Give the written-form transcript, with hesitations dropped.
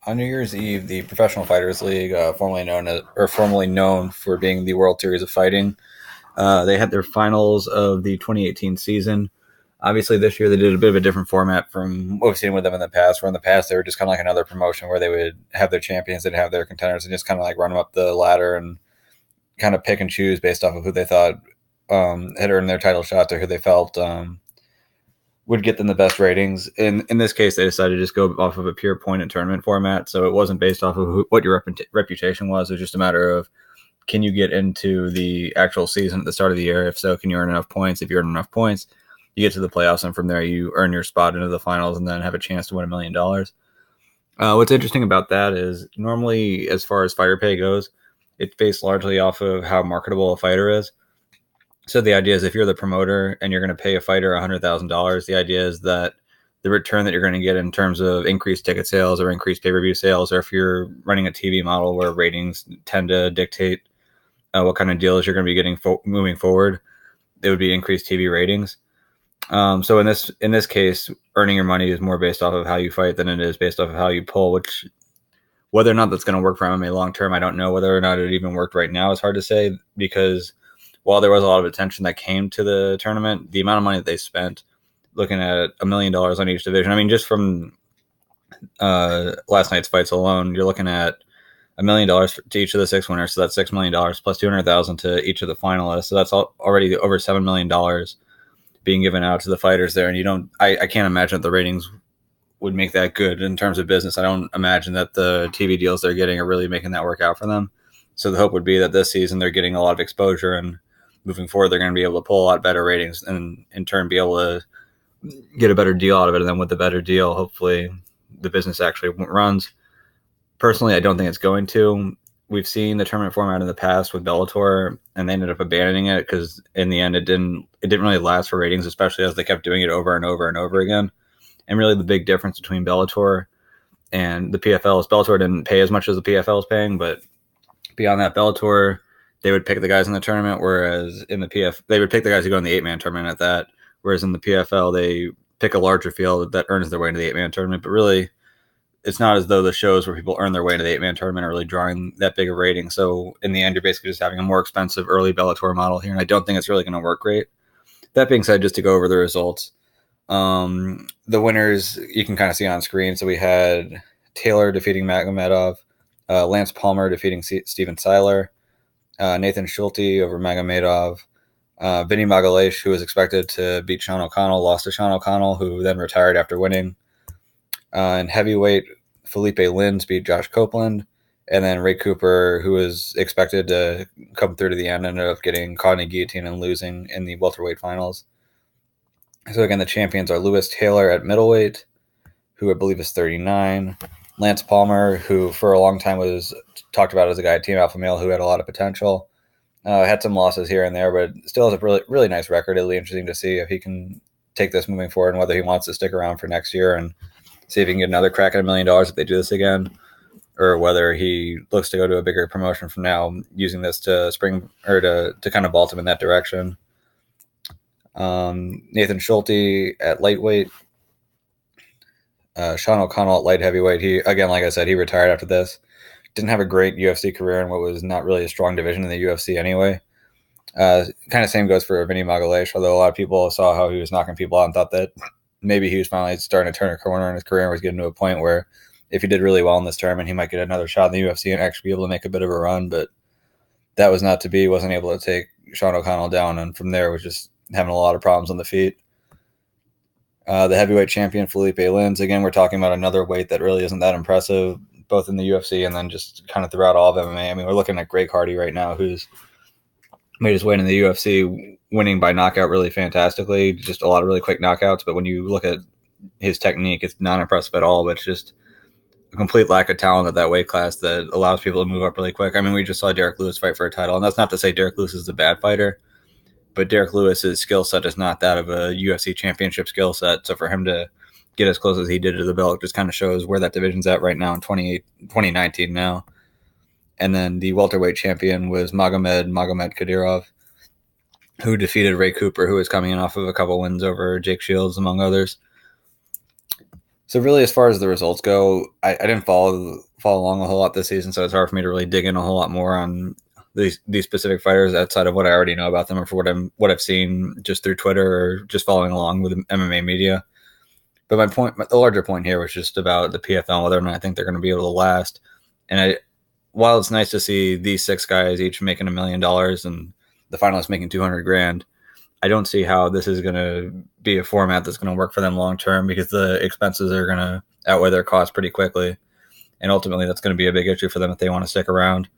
On New Year's Eve, the Professional Fighters League, formerly known for being the World Series of Fighting, they had their finals of the 2018 season. Obviously, this year they did a bit of a different format from what we've seen with them in the past. Where in the past they were just kind of like another promotion where they would have their champions and have their contenders and just kind of like run them up the ladder and kind of pick and choose based off of who they thought had earned their title shots or who they felt would get them the best ratings. In this case, they decided to just go off of a pure point and tournament format. So it wasn't based off of what your reputation was. It was just a matter of, can you get into the actual season at the start of the year? If so, can you earn enough points? If you earn enough points, you get to the playoffs, and from there you earn your spot into the finals and then have a chance to win $1 million. What's interesting about that is normally, as far as fighter pay goes, it's based largely off of how marketable a fighter is. So the idea is, if you're the promoter and you're going to pay a fighter $100,000, the idea is that the return that you're going to get in terms of increased ticket sales or increased pay-per-view sales, or if you're running a TV model where ratings tend to dictate what kind of deals you're going to be getting moving forward, it would be increased TV ratings. So in this case, earning your money is more based off of how you fight than it is based off of how you pull. Which, whether or not that's going to work for MMA long term, I don't know. Whether or not it even worked right now is hard to say, because while there was a lot of attention that came to the tournament, the amount of money that they spent, looking at $1 million on each division, I mean, just from last night's fights alone, you're looking at $1 million to each of the 6 winners. So that's $6 million plus 200,000 to each of the finalists. So that's already over $7 million being given out to the fighters there. And I can't imagine that the ratings would make that good in terms of business. I don't imagine that the TV deals they're getting are really making that work out for them. So the hope would be that this season they're getting a lot of exposure, and moving forward they're going to be able to pull a lot better ratings and in turn be able to get a better deal out of it. And then with the better deal, hopefully the business actually runs. Personally, I don't think it's going to. We've seen the tournament format in the past with Bellator, and they ended up abandoning it because in the end it didn't really last for ratings, especially as they kept doing it over and over and over again. And really the big difference between Bellator and the PFL is Bellator didn't pay as much as the PFL is paying, but beyond that, Bellator, they would pick the guys in the tournament, whereas in the they would pick the guys who go in the 8-man tournament at that, whereas in the PFL, they pick a larger field that earns their way into the 8-man tournament. But really, it's not as though the shows where people earn their way into the 8-man tournament are really drawing that big of rating. So in the end, you're basically just having a more expensive early Bellator model here, and I don't think it's really going to work great. That being said, just to go over the results, the winners you can kind of see on screen. So we had Taylor defeating Magomedov, Lance Palmer defeating Steven Seiler, Nathan Schulte over Magomedov, Vinny Magalhaes, who was expected to beat Sean O'Connell, lost to Sean O'Connell, who then retired after winning. In heavyweight, Felipe Lins beat Josh Copeland, and then Ray Cooper, who was expected to come through to the end, ended up getting caught in a guillotine and losing in the welterweight finals. So again, the champions are Lewis Taylor at middleweight, who I believe is 39. Lance Palmer, who for a long time was talked about as a guy at Team Alpha Male who had a lot of potential. Had some losses here and there, but still has a really, really nice record. It'll be interesting to see if he can take this moving forward and whether he wants to stick around for next year and see if he can get another crack at $1 million if they do this again, or whether he looks to go to a bigger promotion from now, using this to spring or to kind of vault him in that direction. Nathan Schulte at lightweight, Sean O'Connell at light heavyweight. He, again, like I said, he retired after this. Didn't have a great UFC career in what was not really a strong division in the UFC anyway. Kind of same goes for Vinny Magalhaes, although a lot of people saw how he was knocking people out and thought that maybe he was finally starting to turn a corner in his career and was getting to a point where if he did really well in this tournament, he might get another shot in the UFC and actually be able to make a bit of a run. But that was not to be. He wasn't able to take Sean O'Connell down, and from there was just having a lot of problems on the feet. The heavyweight champion, Felipe Lins, again, we're talking about another weight that really isn't that impressive, both in the UFC and then just kind of throughout all of MMA. I mean, we're looking at Greg Hardy right now, who's made his way into the UFC, winning by knockout really fantastically, just a lot of really quick knockouts. But when you look at his technique, it's not impressive at all, but it's just a complete lack of talent at that weight class that allows people to move up really quick. I mean, we just saw Derek Lewis fight for a title, and that's not to say Derek Lewis is a bad fighter, but Derek Lewis's skill set is not that of a UFC championship skill set. So for him to get as close as he did to the belt just kind of shows where that division's at right now in 2019 now. And then the welterweight champion was Magomed Kadyrov, who defeated Ray Cooper, who was coming in off of a couple wins over Jake Shields, among others. So really, as far as the results go, I didn't follow along a whole lot this season, so it's hard for me to really dig in a whole lot more on these specific fighters outside of what I already know about them or for what I've seen just through Twitter or just following along with MMA media. But the larger point here was just about the PFL and whether or not I think they're going to be able to last. And while it's nice to see these six guys each making $1 million and the finalists making 200 grand, I don't see how this is going to be a format that's going to work for them long term because the expenses are going to outweigh their costs pretty quickly. And ultimately, that's going to be a big issue for them if they want to stick around.